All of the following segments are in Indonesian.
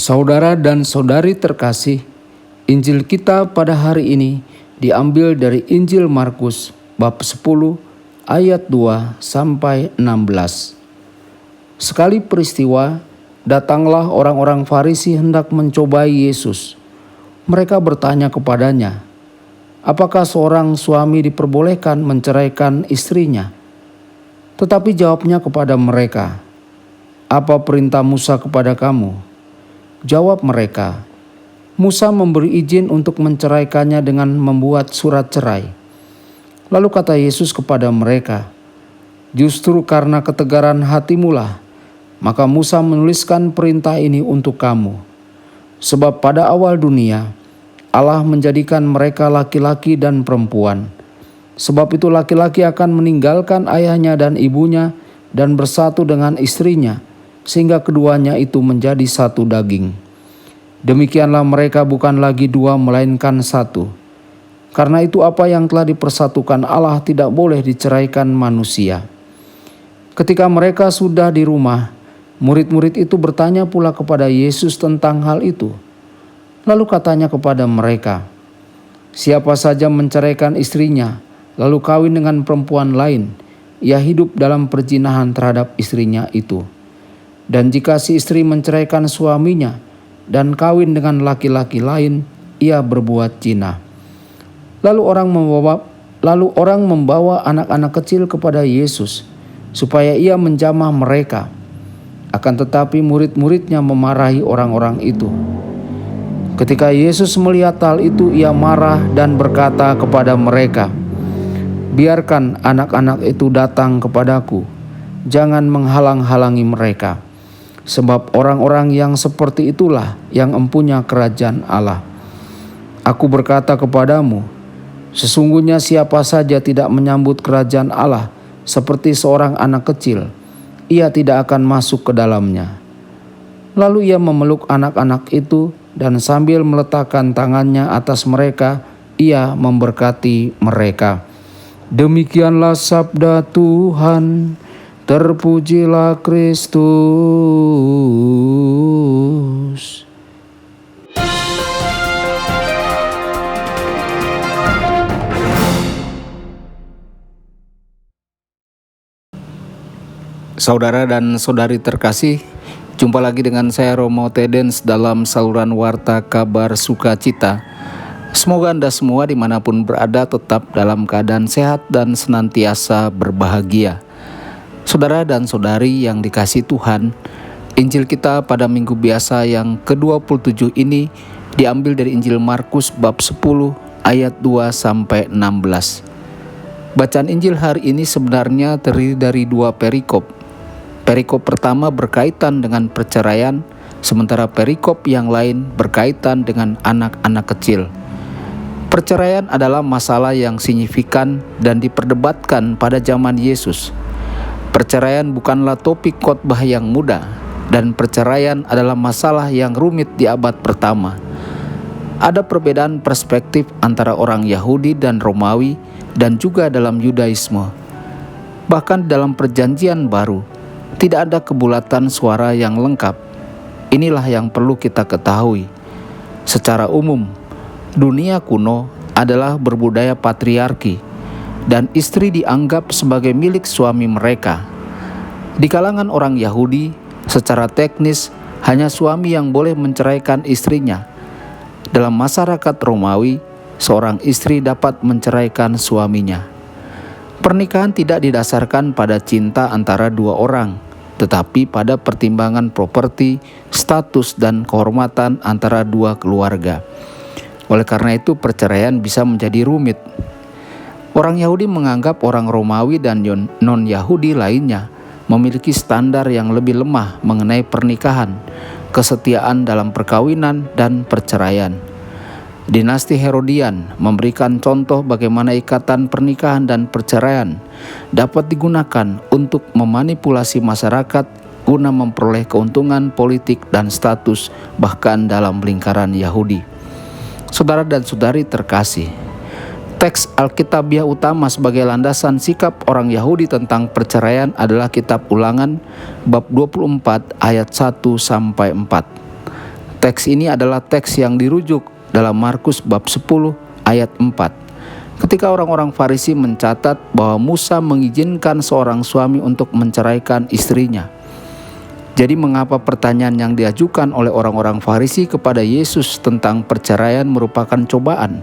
Saudara dan saudari terkasih, Injil kita pada hari ini diambil dari Injil Markus bab 10 ayat 2 sampai 16. Sekali peristiwa, datanglah orang-orang Farisi hendak mencobai Yesus. Mereka bertanya kepadanya, apakah seorang suami diperbolehkan menceraikan istrinya? Tetapi jawabnya kepada mereka, apa perintah Musa kepada kamu? Jawab mereka, Musa memberi izin untuk menceraikannya dengan membuat surat cerai. Lalu kata Yesus kepada mereka, justru karena ketegaran hatimulah, maka Musa menuliskan perintah ini untuk kamu. Sebab pada awal dunia, Allah menjadikan mereka laki-laki dan perempuan. Sebab itu laki-laki akan meninggalkan ayahnya dan ibunya dan bersatu dengan istrinya, sehingga keduanya itu menjadi satu daging. Demikianlah mereka bukan lagi dua melainkan satu. Karena itu apa yang telah dipersatukan Allah tidak boleh diceraikan manusia. Ketika mereka sudah di rumah, murid-murid itu bertanya pula kepada Yesus tentang hal itu. Lalu katanya kepada mereka, siapa saja menceraikan istrinya, lalu kawin dengan perempuan lain, ia hidup dalam perzinahan terhadap istrinya itu. Dan jika si istri menceraikan suaminya dan kawin dengan laki-laki lain, ia berbuat zina. Lalu orang membawa anak-anak kecil kepada Yesus supaya ia menjamah mereka. Akan tetapi murid-muridnya memarahi orang-orang itu. Ketika Yesus melihat hal itu, ia marah dan berkata kepada mereka, biarkan anak-anak itu datang kepadaku, jangan menghalang-halangi mereka. Sebab orang-orang yang seperti itulah yang empunya kerajaan Allah. Aku berkata kepadamu, sesungguhnya siapa saja tidak menyambut kerajaan Allah seperti seorang anak kecil, ia tidak akan masuk ke dalamnya. Lalu ia memeluk anak-anak itu dan sambil meletakkan tangannya atas mereka, ia memberkati mereka. Demikianlah sabda Tuhan. Terpujilah Kristus. Saudara dan saudari terkasih, jumpa lagi dengan saya Romo Tedens dalam saluran Warta Kabar Sukacita. Semoga Anda semua dimanapun berada tetap dalam keadaan sehat dan senantiasa berbahagia. Saudara dan saudari yang dikasihi Tuhan, Injil kita pada minggu biasa yang ke-27 ini diambil dari Injil Markus bab 10 ayat 2 sampai 16. Bacaan Injil hari ini sebenarnya terdiri dari dua perikop. Perikop pertama berkaitan dengan perceraian, sementara perikop yang lain berkaitan dengan anak-anak kecil. Perceraian adalah masalah yang signifikan dan diperdebatkan pada zaman Yesus. Perceraian bukanlah topik khotbah yang mudah, dan perceraian adalah masalah yang rumit di abad pertama. Ada perbedaan perspektif antara orang Yahudi dan Romawi dan juga dalam Yudaisme. Bahkan dalam Perjanjian Baru, tidak ada kebulatan suara yang lengkap. Inilah yang perlu kita ketahui. Secara umum, dunia kuno adalah berbudaya patriarki, dan istri dianggap sebagai milik suami mereka. Di kalangan orang Yahudi, secara teknis hanya suami yang boleh menceraikan istrinya. Dalam masyarakat Romawi, seorang istri dapat menceraikan suaminya. Pernikahan tidak didasarkan pada cinta antara dua orang, tetapi pada pertimbangan properti, status, dan kehormatan antara dua keluarga. Oleh karena itu, perceraian bisa menjadi rumit. Orang Yahudi menganggap orang Romawi dan non-Yahudi lainnya memiliki standar yang lebih lemah mengenai pernikahan, kesetiaan dalam perkawinan, dan perceraian. Dinasti Herodian memberikan contoh bagaimana ikatan pernikahan dan perceraian dapat digunakan untuk memanipulasi masyarakat guna memperoleh keuntungan politik dan status bahkan dalam lingkaran Yahudi. Saudara dan saudari terkasih, teks Alkitabiah utama sebagai landasan sikap orang Yahudi tentang perceraian adalah Kitab Ulangan bab 24 ayat 1-4. Teks ini adalah teks yang dirujuk dalam Markus bab 10 ayat 4. Ketika orang-orang Farisi mencatat bahwa Musa mengizinkan seorang suami untuk menceraikan istrinya. Jadi mengapa pertanyaan yang diajukan oleh orang-orang Farisi kepada Yesus tentang perceraian merupakan cobaan?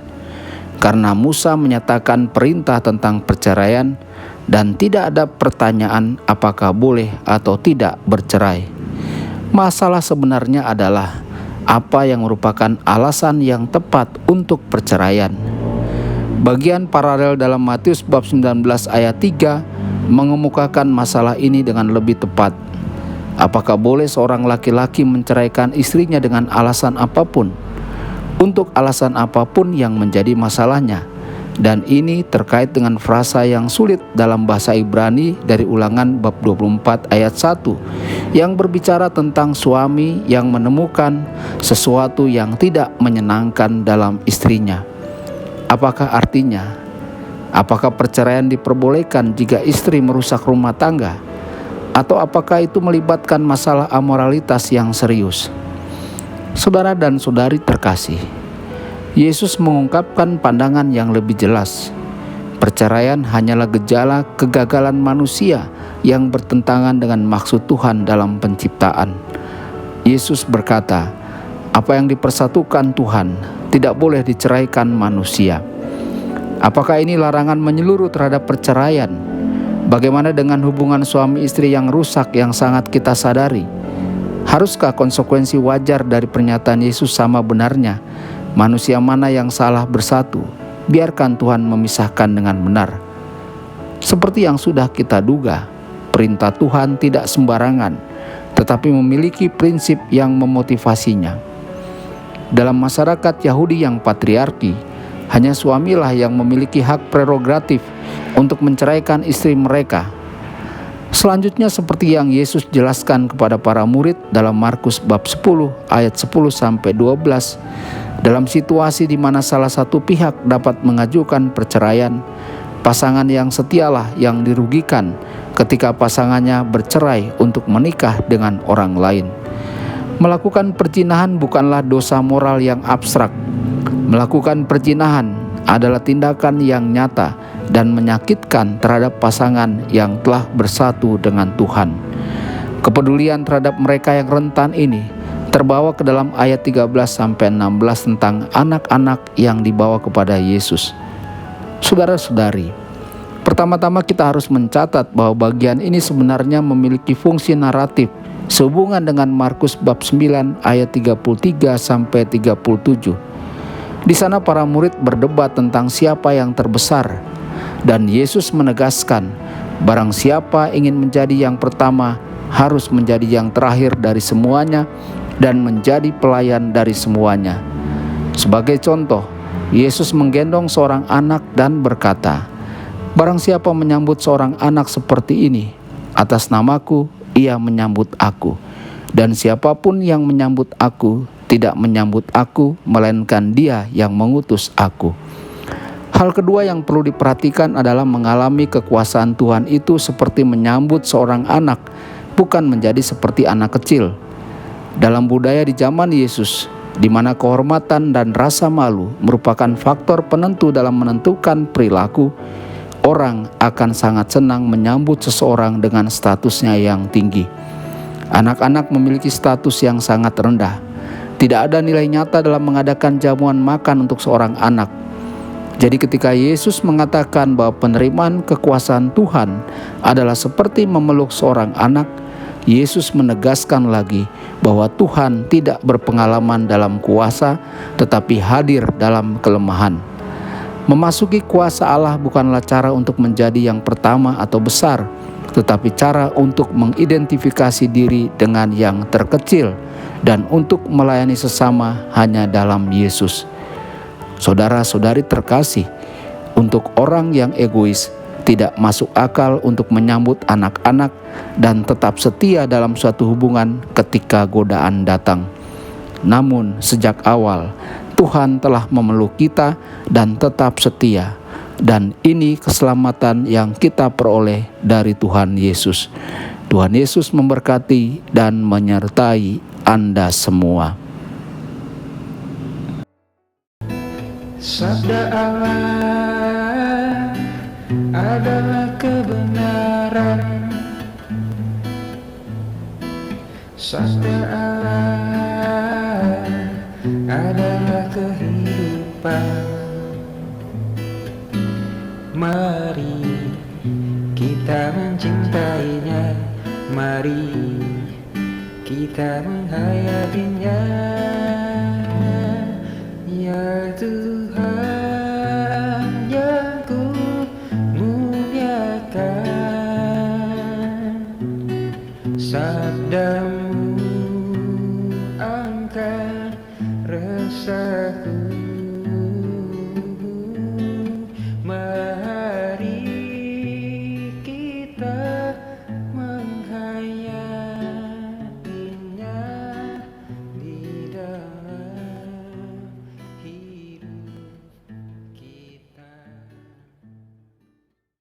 Karena Musa menyatakan perintah tentang perceraian dan tidak ada pertanyaan apakah boleh atau tidak bercerai. Masalah sebenarnya adalah apa yang merupakan alasan yang tepat untuk perceraian. Bagian paralel dalam Matius bab 19 ayat 3 mengemukakan masalah ini dengan lebih tepat. Apakah boleh seorang laki-laki menceraikan istrinya dengan alasan apapun? Untuk alasan apapun yang menjadi masalahnya. Dan ini terkait dengan frasa yang sulit dalam bahasa Ibrani dari Ulangan bab 24 ayat 1 yang berbicara tentang suami yang menemukan sesuatu yang tidak menyenangkan dalam istrinya. Apakah artinya? Apakah perceraian diperbolehkan jika istri merusak rumah tangga? Atau apakah itu melibatkan masalah amoralitas yang serius? Saudara dan saudari terkasih, Yesus mengungkapkan pandangan yang lebih jelas. Perceraian hanyalah gejala kegagalan manusia yang bertentangan dengan maksud Tuhan dalam penciptaan. Yesus berkata, apa yang dipersatukan Tuhan tidak boleh diceraikan manusia. Apakah ini larangan menyeluruh terhadap perceraian? Bagaimana dengan hubungan suami istri yang rusak yang sangat kita sadari? Haruskah konsekuensi wajar dari pernyataan Yesus sama benarnya? Manusia mana yang salah bersatu? Biarkan Tuhan memisahkan dengan benar. Seperti yang sudah kita duga, perintah Tuhan tidak sembarangan, tetapi memiliki prinsip yang memotivasinya. Dalam masyarakat Yahudi yang patriarki, hanya suamilah yang memiliki hak prerogatif untuk menceraikan istri mereka. Selanjutnya seperti yang Yesus jelaskan kepada para murid dalam Markus bab 10 ayat 10-12, dalam situasi di mana salah satu pihak dapat mengajukan perceraian, pasangan yang setialah yang dirugikan ketika pasangannya bercerai untuk menikah dengan orang lain. Melakukan perzinahan bukanlah dosa moral yang abstrak. Melakukan perzinahan adalah tindakan yang nyata dan menyakitkan terhadap pasangan yang telah bersatu dengan Tuhan. Kepedulian terhadap mereka yang rentan ini terbawa ke dalam ayat 13-16 tentang anak-anak yang dibawa kepada Yesus. Saudara-saudari, pertama-tama kita harus mencatat bahwa bagian ini sebenarnya memiliki fungsi naratif sehubungan dengan Markus bab 9 ayat 33-37. Di sana para murid berdebat tentang siapa yang terbesar, dan Yesus menegaskan, barang siapa ingin menjadi yang pertama harus menjadi yang terakhir dari semuanya dan menjadi pelayan dari semuanya. Sebagai contoh, Yesus menggendong seorang anak dan berkata, barang siapa menyambut seorang anak seperti ini, atas namaku ia menyambut aku. Dan siapapun yang menyambut aku tidak menyambut aku, melainkan dia yang mengutus aku. Hal kedua yang perlu diperhatikan adalah mengalami kekuasaan Tuhan itu seperti menyambut seorang anak, bukan menjadi seperti anak kecil. Dalam budaya di zaman Yesus, di mana kehormatan dan rasa malu merupakan faktor penentu dalam menentukan perilaku, orang akan sangat senang menyambut seseorang dengan statusnya yang tinggi. Anak-anak memiliki status yang sangat rendah. Tidak ada nilai nyata dalam mengadakan jamuan makan untuk seorang anak. Jadi ketika Yesus mengatakan bahwa penerimaan kekuasaan Tuhan adalah seperti memeluk seorang anak, Yesus menegaskan lagi bahwa Tuhan tidak berpengalaman dalam kuasa, tetapi hadir dalam kelemahan. Memasuki kuasa Allah bukanlah cara untuk menjadi yang pertama atau besar, tetapi cara untuk mengidentifikasi diri dengan yang terkecil dan untuk melayani sesama hanya dalam Yesus. Saudara-saudari terkasih, untuk orang yang egois, tidak masuk akal untuk menyambut anak-anak dan tetap setia dalam suatu hubungan ketika godaan datang. Namun sejak awal, Tuhan telah memeluk kita dan tetap setia. Dan ini keselamatan yang kita peroleh dari Tuhan Yesus. Tuhan Yesus memberkati dan menyertai Anda semua. Sabda Allah adalah kebenaran. Sabda Allah adalah kehidupan. Mari kita mencintainya, mari kita menghayatinya, ya Tuhan.